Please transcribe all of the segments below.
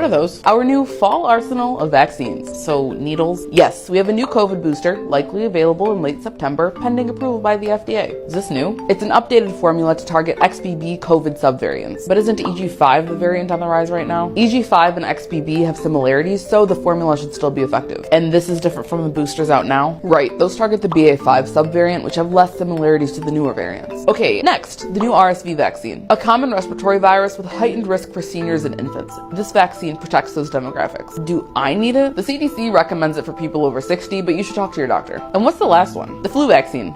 are those? Our new fall arsenal of vaccines. So needles. Yes, we have a new COVID booster, likely available in late September, pending approval by the FDA. Is this new? It's an updated formula to target XBB COVID subvariants. But isn't EG5 the variant on the rise right now? EG5 and XBB have similarities, so the formula should still be effective. And this is different from the boosters out now? Right, those target the BA5 subvariant, which have less similarities to the newer variants. Okay, next, the new RSV vaccine. A common respiratory virus with heightened risk for seniors and infants. This vaccine protects those demographics. Do I need it? The CDC recommends it for people over 60, but you should talk to your doctor. And what's the last one? The flu vaccine.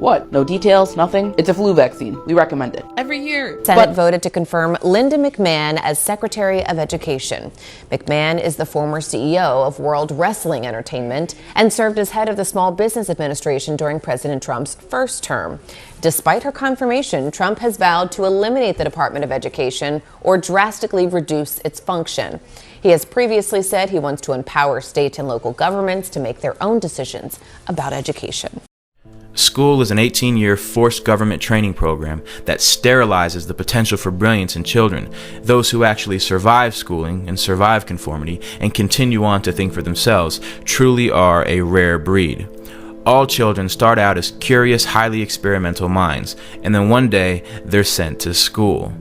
What? No details? Nothing? It's a flu vaccine. We recommend it. Every year. Senate voted to confirm Linda McMahon as Secretary of Education. McMahon is the former CEO of World Wrestling Entertainment and served as head of the Small Business Administration during President Trump's first term. Despite her confirmation, Trump has vowed to eliminate the Department of Education or drastically reduce its function. He has previously said he wants to empower state and local governments to make their own decisions about education. School is an 18-year forced government training program that sterilizes the potential for brilliance in children. Those who actually survive schooling and survive conformity and continue on to think for themselves truly are a rare breed. All children start out as curious, highly experimental minds, and then one day they're sent to school.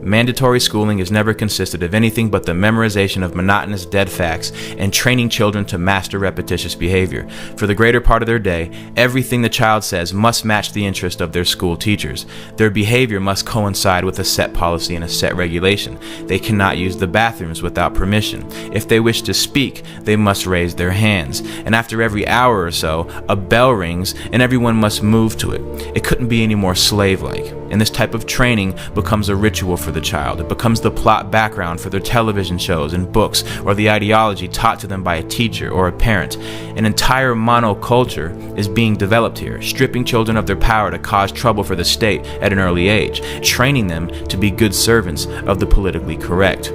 Mandatory schooling has never consisted of anything but the memorization of monotonous dead facts and training children to master repetitious behavior. For the greater part of their day, everything the child says must match the interest of their school teachers. Their behavior must coincide with a set policy and a set regulation. They cannot use the bathrooms without permission. If they wish to speak, they must raise their hands. And after every hour or so, a bell rings and everyone must move to it. It couldn't be any more slave-like. And this type of training becomes a ritual for the child. It becomes the plot background for their television shows and books, or the ideology taught to them by a teacher or a parent. An entire monoculture is being developed here, stripping children of their power to cause trouble for the state at an early age, training them to be good servants of the politically correct.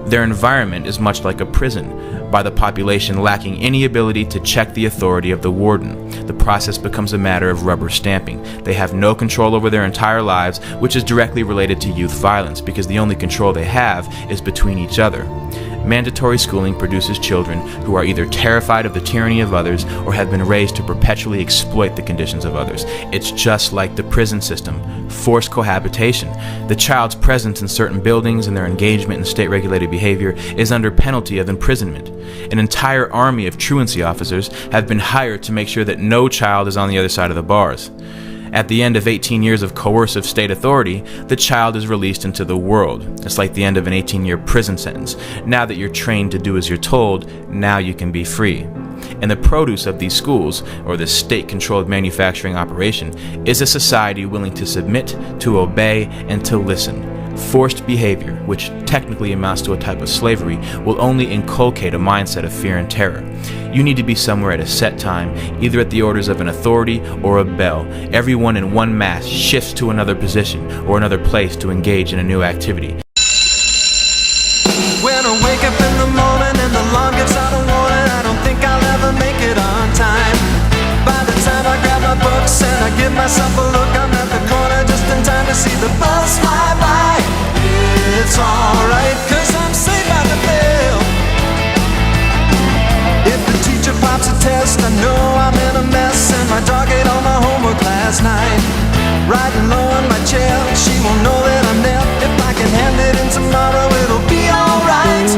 Their environment is much like a prison, by the population lacking any ability to check the authority of the warden. The process becomes a matter of rubber stamping. They have no control over their entire lives, which is directly related to youth violence, because the only control they have is between each other. Mandatory schooling produces children who are either terrified of the tyranny of others or have been raised to perpetually exploit the conditions of others. It's just like the prison system, forced cohabitation. The child's presence in certain buildings and their engagement in state-regulated behavior is under penalty of imprisonment. An entire army of truancy officers have been hired to make sure that no child is on the other side of the bars. At the end of 18 years of coercive state authority, the child is released into the world. It's like the end of an 18-year prison sentence. Now that you're trained to do as you're told, now you can be free. And the produce of these schools, or this state-controlled manufacturing operation, is a society willing to submit, to obey, and to listen. Forced behavior, which technically amounts to a type of slavery, will only inculcate a mindset of fear and terror. You need to be somewhere at a set time, either at the orders of an authority or a bell. Everyone in one mass shifts to another position or another place to engage in a new activity. When I wake up in the morning and the alarm gives out a warning, I don't think I'll ever make it on time. By the time I grab my books and I give myself a look, I'm at the corner just in time to see the bus fly by. It's alright, cause I'm safe out the fail. If the teacher pops a test, I know I'm in a mess, and my dog ate all my homework last night. Riding low on my chair, she won't know that I'm there. If I can hand it in tomorrow, it'll be alright.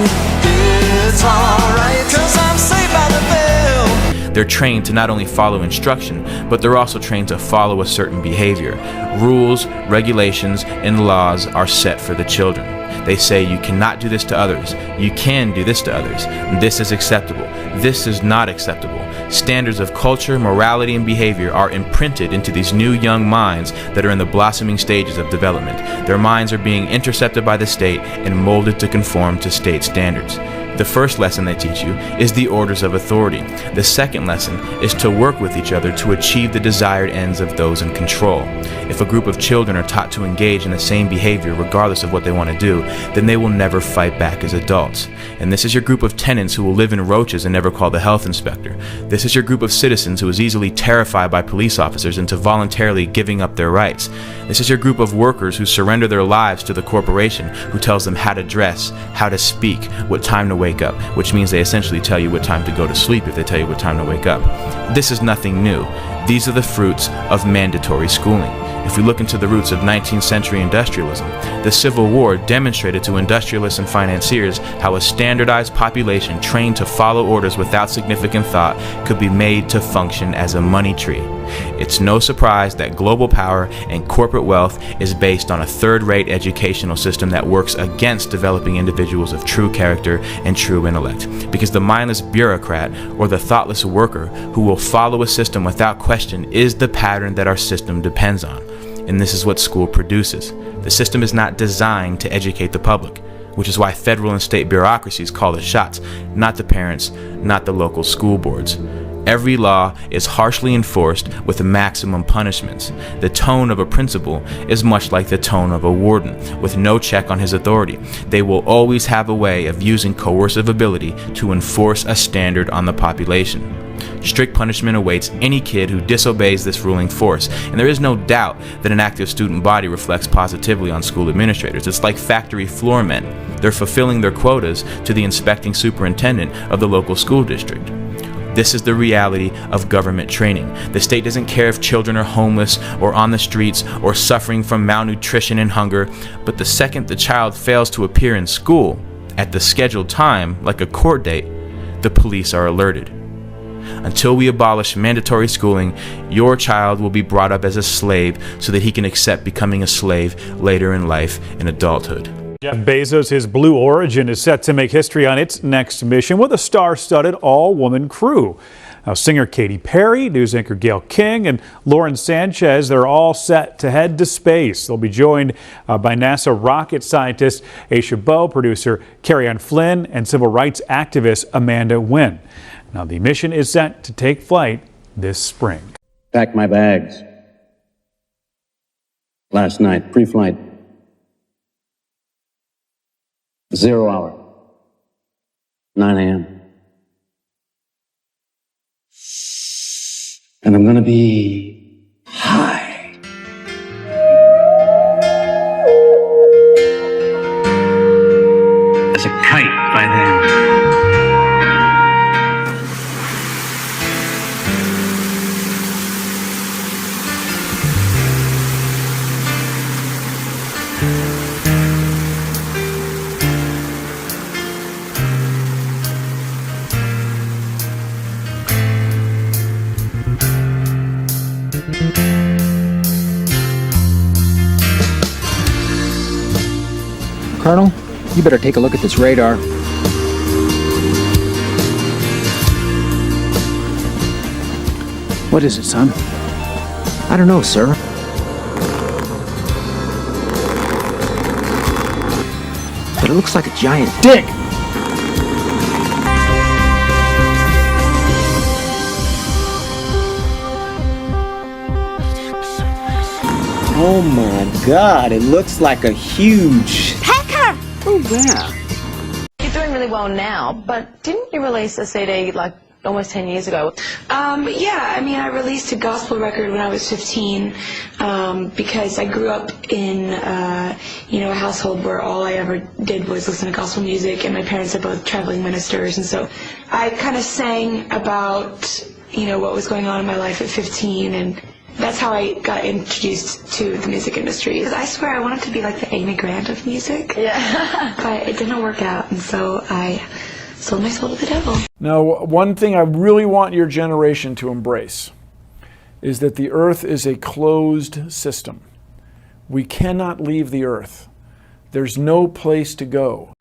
It's alright, cause I'm safe out the fail. They're trained to not only follow instruction, but they're also trained to follow a certain behavior. Rules, regulations, and laws are set for the children. They say you cannot do this to others. You can do this to others. This is acceptable. This is not acceptable. Standards of culture, morality, and behavior are imprinted into these new young minds that are in the blossoming stages of development. Their minds are being intercepted by the state and molded to conform to state standards. The first lesson they teach you is the orders of authority. The second lesson is to work with each other to achieve the desired ends of those in control. If a group of children are taught to engage in the same behavior regardless of what they want to do, then they will never fight back as adults. And this is your group of tenants who will live in roaches and never call the health inspector. This is your group of citizens who is easily terrified by police officers into voluntarily giving up their rights. This is your group of workers who surrender their lives to the corporation who tells them how to dress, how to speak, what time to wake up, which means they essentially tell you what time to go to sleep if they tell you what time to wake up. This is nothing new. These are the fruits of mandatory schooling. If we look into the roots of 19th century industrialism, the Civil War demonstrated to industrialists and financiers how a standardized population trained to follow orders without significant thought could be made to function as a money tree. It's no surprise that global power and corporate wealth is based on a third-rate educational system that works against developing individuals of true character and true intellect. Because the mindless bureaucrat or the thoughtless worker who will follow a system without question is the pattern that our system depends on. And this is what school produces. The system is not designed to educate the public, which is why federal and state bureaucracies call the shots, not the parents, not the local school boards. Every law is harshly enforced with maximum punishments. The tone of a principal is much like the tone of a warden, with no check on his authority. They will always have a way of using coercive ability to enforce a standard on the population. Strict punishment awaits any kid who disobeys this ruling force, and there is no doubt that an active student body reflects positively on school administrators. It's like factory floor men. They're fulfilling their quotas to the inspecting superintendent of the local school district. This is the reality of government training. The state doesn't care if children are homeless or on the streets or suffering from malnutrition and hunger, but the second the child fails to appear in school at the scheduled time, like a court date, the police are alerted. Until we abolish mandatory schooling, your child will be brought up as a slave so that he can accept becoming a slave later in life in adulthood. Jeff Bezos, his Blue Origin, is set to make history on its next mission with a star-studded all-woman crew. Now, singer Katy Perry, news anchor Gayle King, and Lauren Sanchez, they're all set to head to space. They'll be joined by NASA rocket scientist Aisha Bowe, producer Carrie-Ann Flynn, and civil rights activist Amanda Wynn. Now, the mission is set to take flight this spring. Packed my bags last night, pre-flight. 0 hour, 9 a.m. And I'm gonna be high. As a kite by then. Colonel, you better take a look at this radar. What is it, son? I don't know, sir. But it looks like a giant dick! Oh my God, it looks like a huge... Pecker! Oh, yeah. You're doing really well now, but didn't you release a CD like almost 10 years ago? Yeah, I mean, I released a gospel record when I was 15 because I grew up in, a household where all I ever did was listen to gospel music, and my parents are both traveling ministers, and so I kind of sang about, what was going on in my life at 15, and that's how I got introduced to the music industry. I swear I wanted to be like the Amy Grant of music. Yeah. But it didn't work out, and so I sold my soul to the devil. Now, one thing I really want your generation to embrace is that the earth is a closed system. We cannot leave the earth. There's no place to go.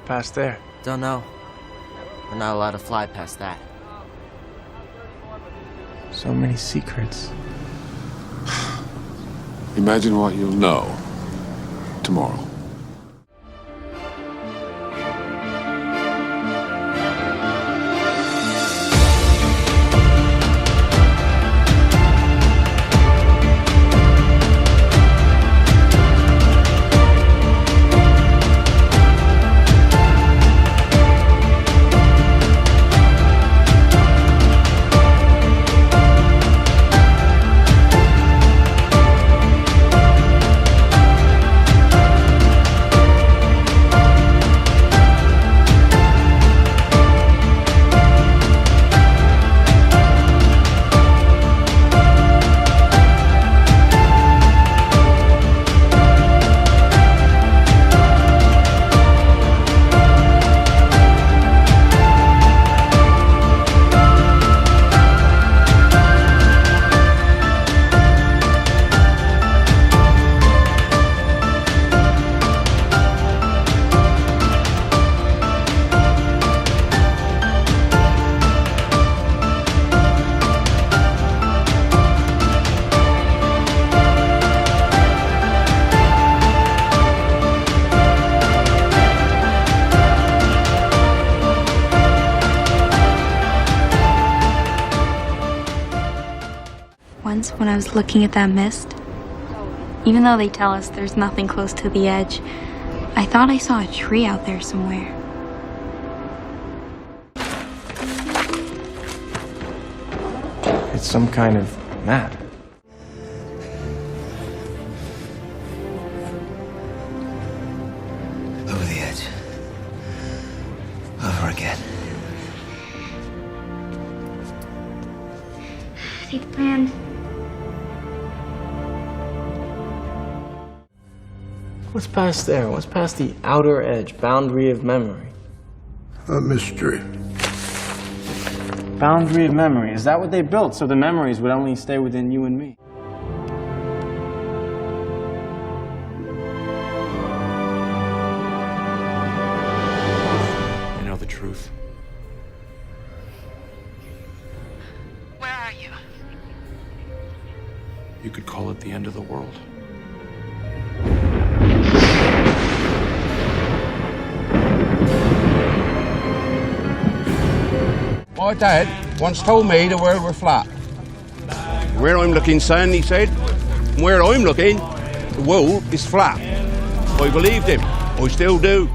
past there? Don't know. We're not allowed to fly past that. So many secrets. Imagine what you'll know tomorrow. Once when I was looking at that mist, even though they tell us there's nothing close to the edge, I thought I saw a tree out there somewhere. It's some kind of map. Over the edge. Over again. See the plans? What's past there? What's past the outer edge, boundary of memory? A mystery. Boundary of memory. Is that what they built so the memories would only stay within you and me? I know the truth. Where are you? You could call it the end of the world. My dad once told me the world was flat. Where I'm looking, son, he said, where I'm looking, the world is flat. I believed him. I still do.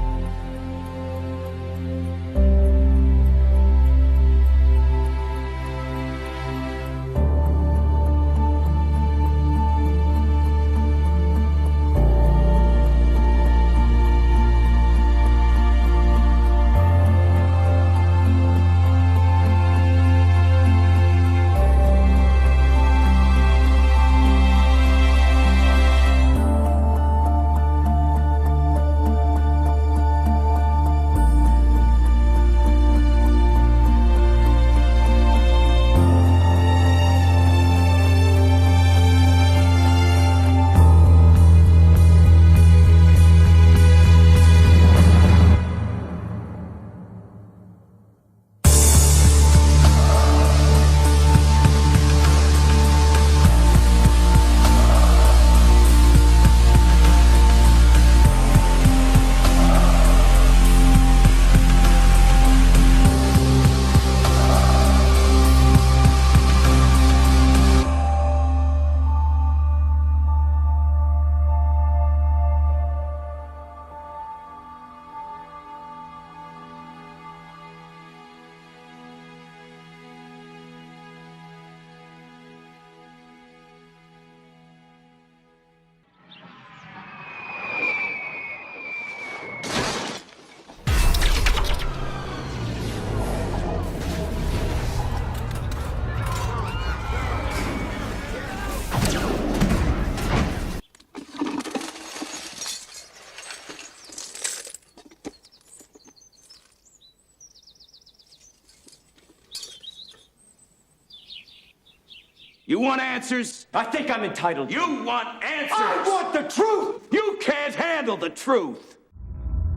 You want answers? I think I'm entitled. You want answers? I want the truth! You can't handle the truth!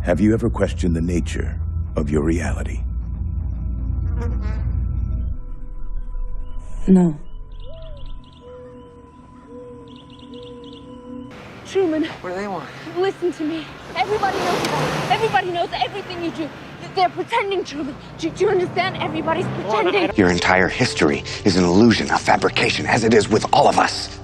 Have you ever questioned the nature of your reality? No. Truman. What do they want? Listen to me. Everybody knows about it. Everybody knows everything you do. They're pretending, Truman. Do you understand? Everybody's pretending. Your entire history is an illusion, a fabrication, as it is with all of us.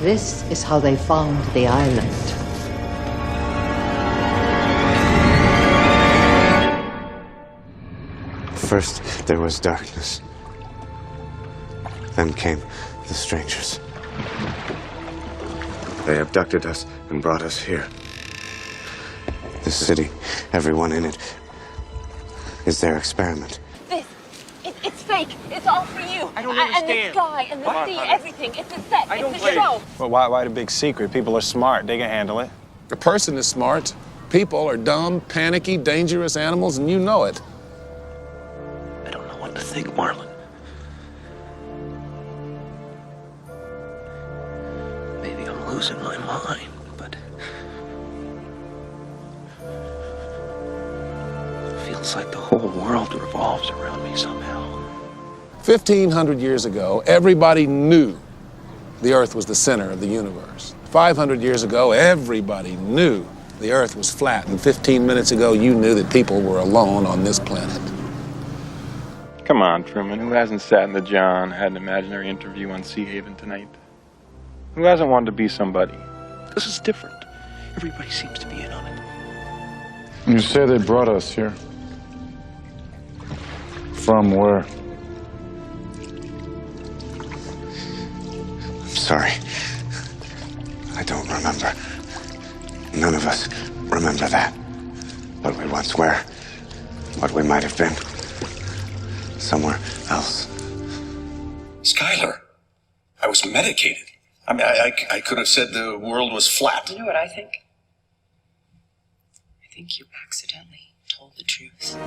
This is how they found the island. First, there was darkness. Then came the strangers. They abducted us and brought us here. This city, everyone in it, is their experiment. It's fake. It's all for you. I don't understand. And the sky and the sea, everything. It's a set. It's a show. Well, why the big secret? People are smart. They can handle it. A person is smart. People are dumb, panicky, dangerous animals, and you know it. I don't know what to think, Marlon. Maybe I'm losing my mind, but it feels like the whole world revolves around me somehow. 1,500 years ago, everybody knew the Earth was the center of the universe. 500 years ago, everybody knew the Earth was flat. And 15 minutes ago, you knew that people were alone on this planet. Come on, Truman. Who hasn't sat in the John, had an imaginary interview on Sea Haven tonight? Who hasn't wanted to be somebody? This is different. Everybody seems to be in on it. You say they brought us here. From where? Sorry. I don't remember. None of us remember that. What we once were. What we might have been. Somewhere else. Skylar, I was medicated. I mean, I could have said the world was flat. You know what I think? I think you accidentally told the truth.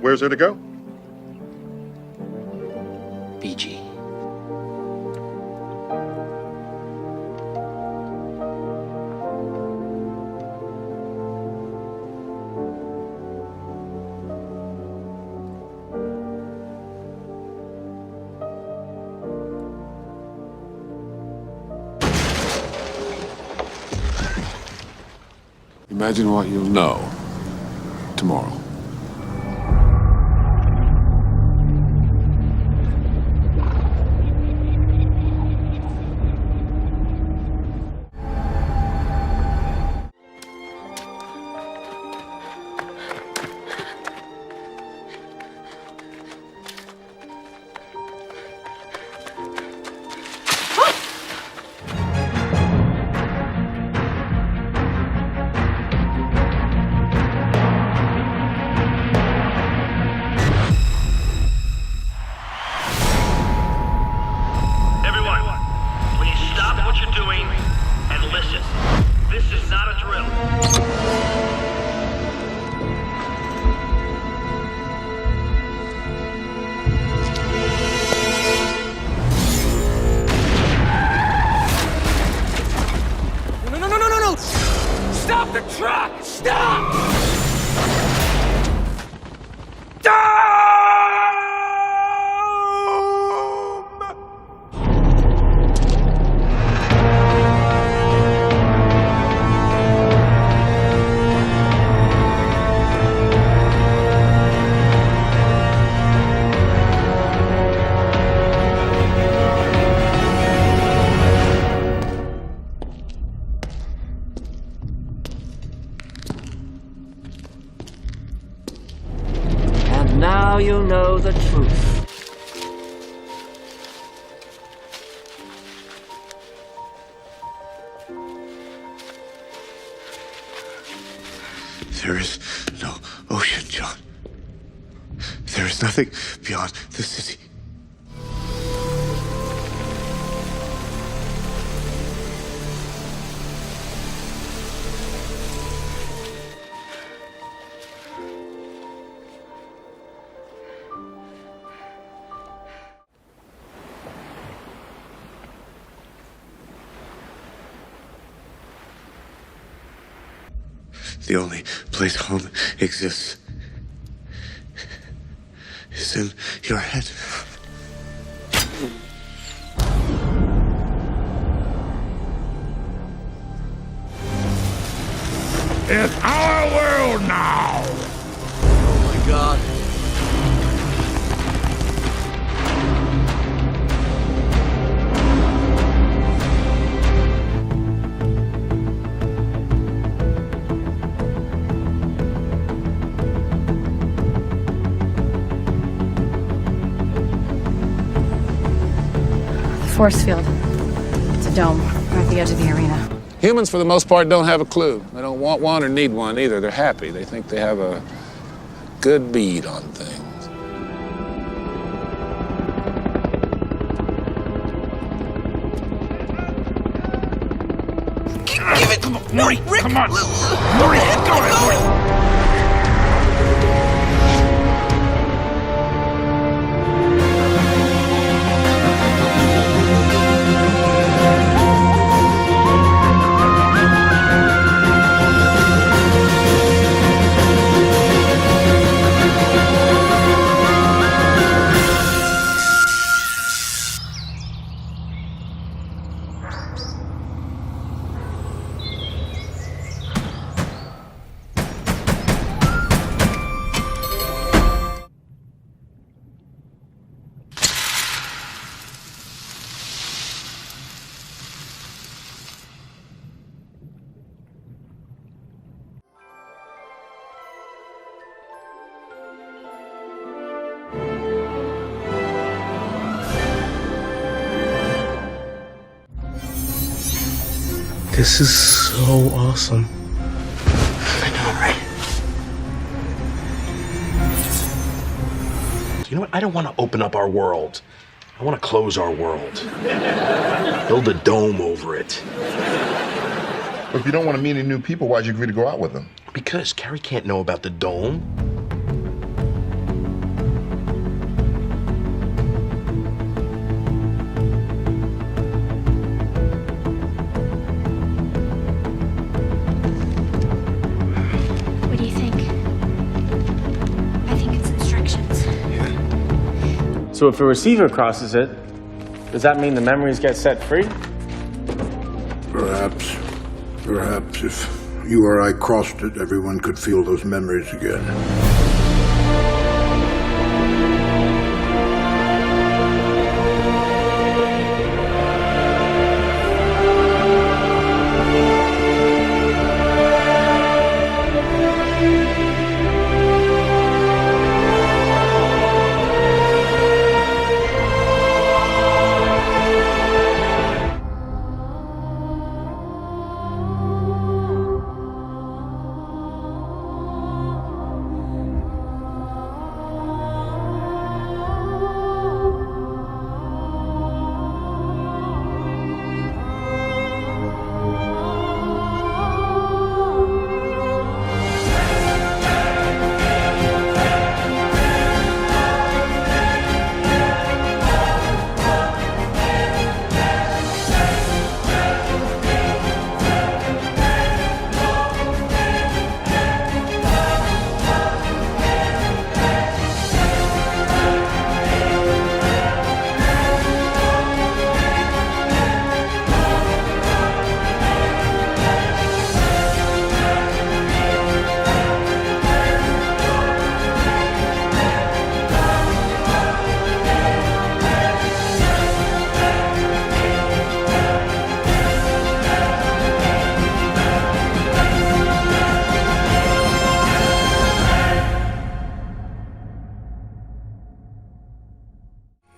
Where's there to go? BG. Imagine what you'll know tomorrow. Stop the truck! Stop! Now you know the truth. There is no ocean, John. There is nothing beyond the city. The only place home exists is in your head. It's our world now! Oh my God. Force field. It's a dome. We're at the edge of the arena. Humans, for the most part, don't have a clue. They don't want one or need one either. They're happy. They think they have a good bead on things. Give it! Come on, Rick! Come on! Rick, go! This is so awesome. I know, right? You know what? I don't want to open up our world. I want to close our world. Build a dome over it. But if you don't want to meet any new people, why'd you agree to go out with them? Because Carrie can't know about the dome. What do you think? I think it's instructions. So if a receiver crosses it, does that mean the memories get set free? Perhaps. Perhaps if you or I crossed it, everyone could feel those memories again.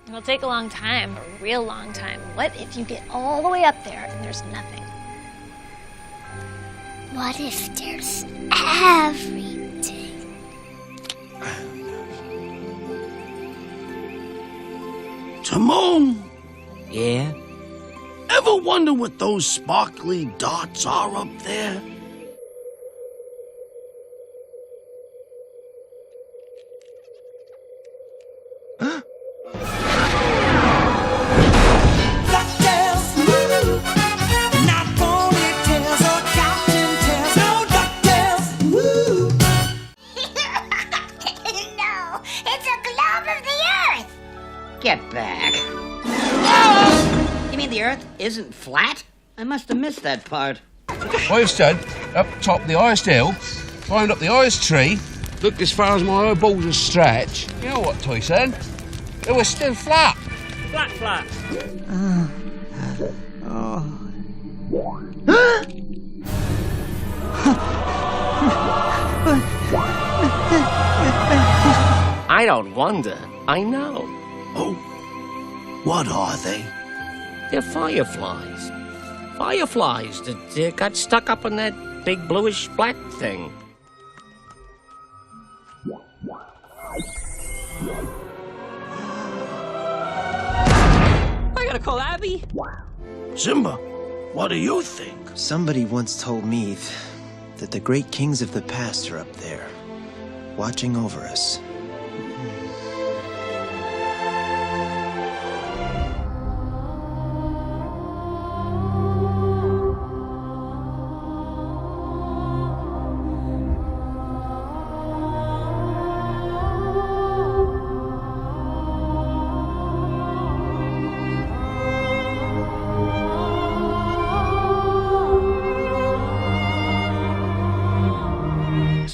It'll take a long time, a real long time. What if you get all the way up there and there's nothing? What if there's everything? Timon! Yeah? Ever wonder what those sparkly dots are up there? isn't flat? I must have missed that part. I've stood up top the highest hill, climbed up the highest tree, looked as far as my eyeballs would stretch. You know what, Toyson? It was still flat. Flat. I don't wonder. I know. Oh, what are they? They're fireflies. Fireflies that got stuck up in that big bluish black thing. I gotta call Abby. Simba, what do you think? Somebody once told me that the great kings of the past are up there, watching over us.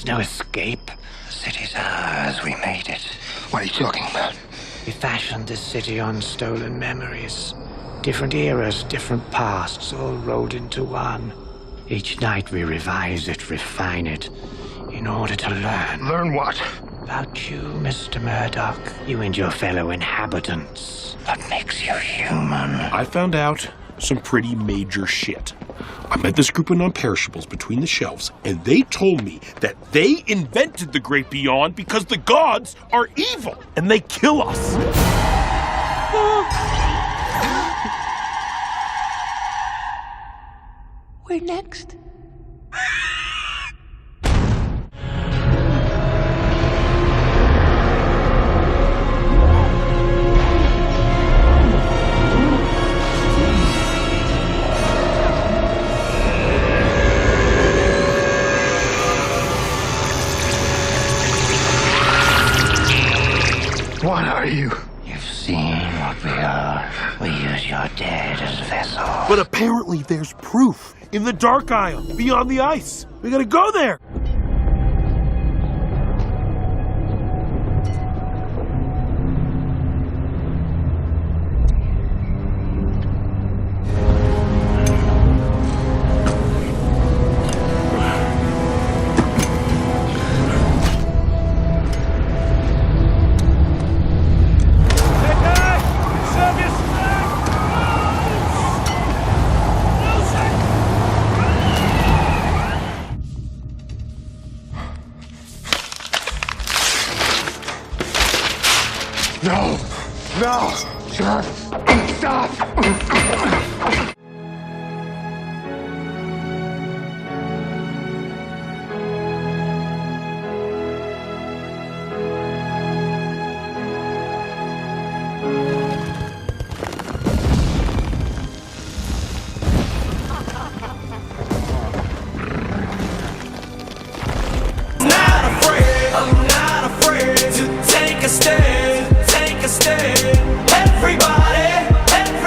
No escape. The city's ours. We made it. What are you talking about? We fashioned this city on stolen memories. Different eras, different pasts, all rolled into one. Each night we revise it, refine it, in order to learn. Learn what? About you, Mr. Murdoch. You and your fellow inhabitants. What makes you human? I found out some pretty major shit. I met this group of non-perishables between the shelves, and they told me that they invented the Great Beyond because the gods are evil, and they kill us. We're next. What are you? You've seen what we are. We use your dead as vessels. But apparently there's proof in the Dark Isle, beyond the ice. We gotta go there. No! Sir! Stop! I'm not afraid to take a stand, take a stand. Everybody,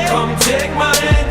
come take my hand.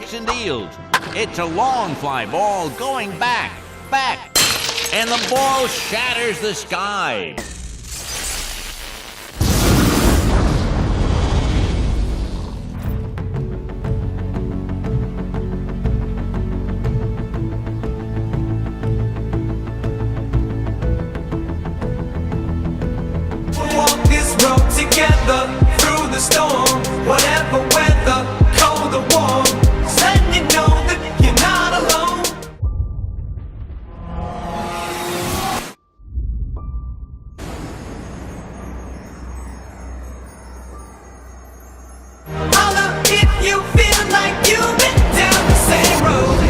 spikes and eels. It's a long fly ball going back, and the ball shatters the sky. Walk this road together through the storm, whatever weather, cold or warm. Just letting you know that you're not alone. Holla if you feel like you've been down the same road.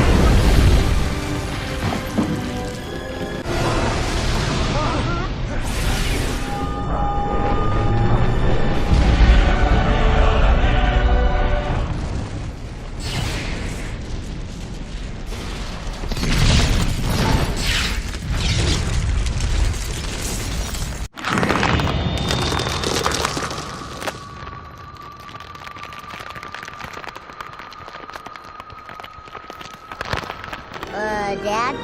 Dad?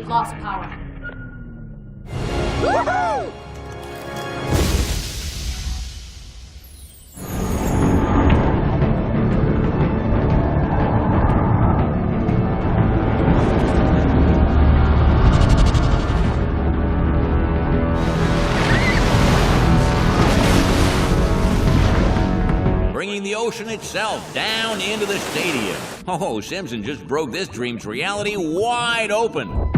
Lost power. Woohoo! Bringing the ocean itself down into the stadium. Oh, Simpson just broke this dream's reality wide open.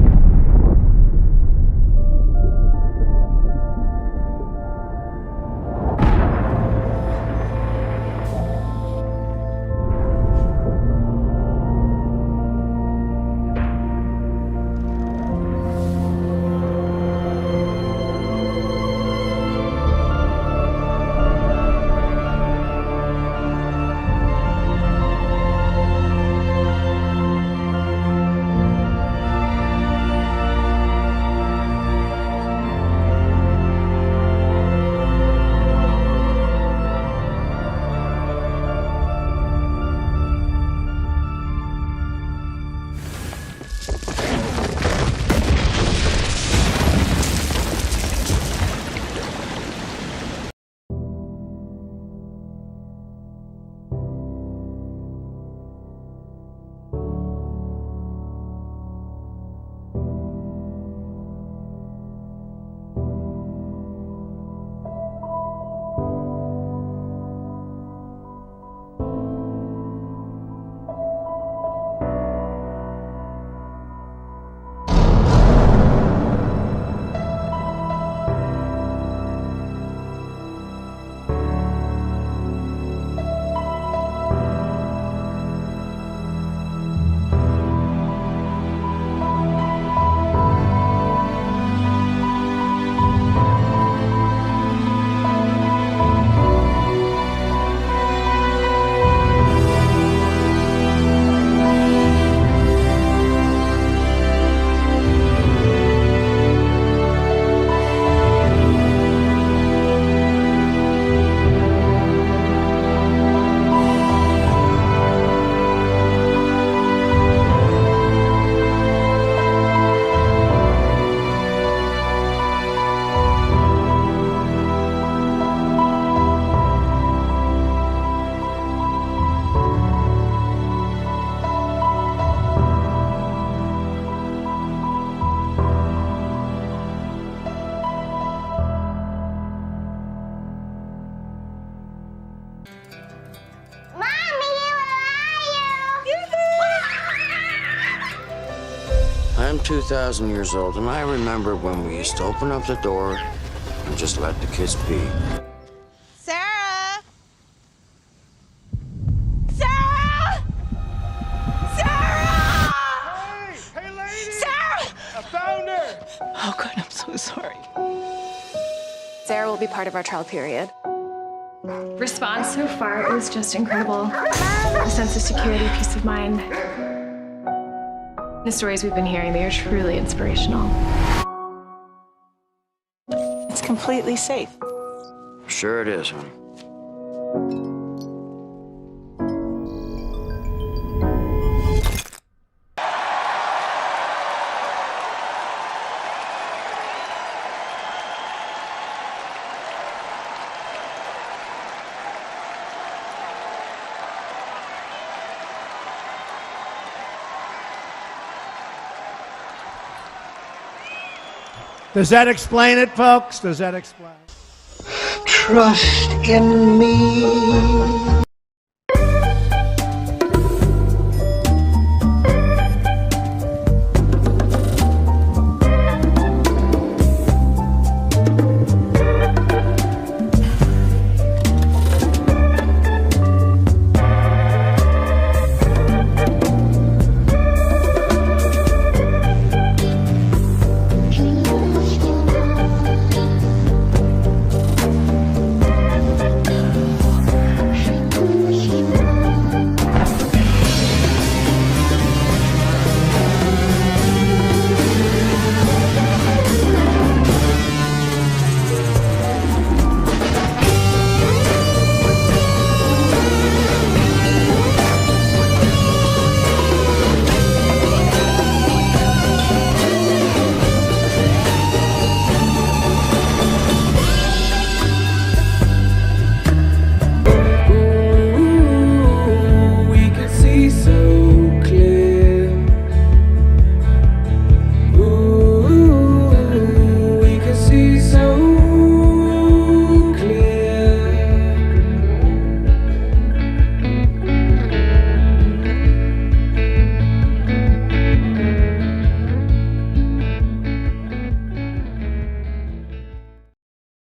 I'm 2,000 years old, and I remember when we used to open up the door and just let the kids pee. Sarah! Sarah! Sarah! Hey, lady! Sarah! I found her! Oh, God, I'm so sorry. Sarah will be part of our trial period. Response so far is just incredible. A sense of security, peace of mind. The stories we've been hearing, they are truly inspirational. It's completely safe. Sure it is, honey. Does that explain it, folks? Does that explain? Trust in me.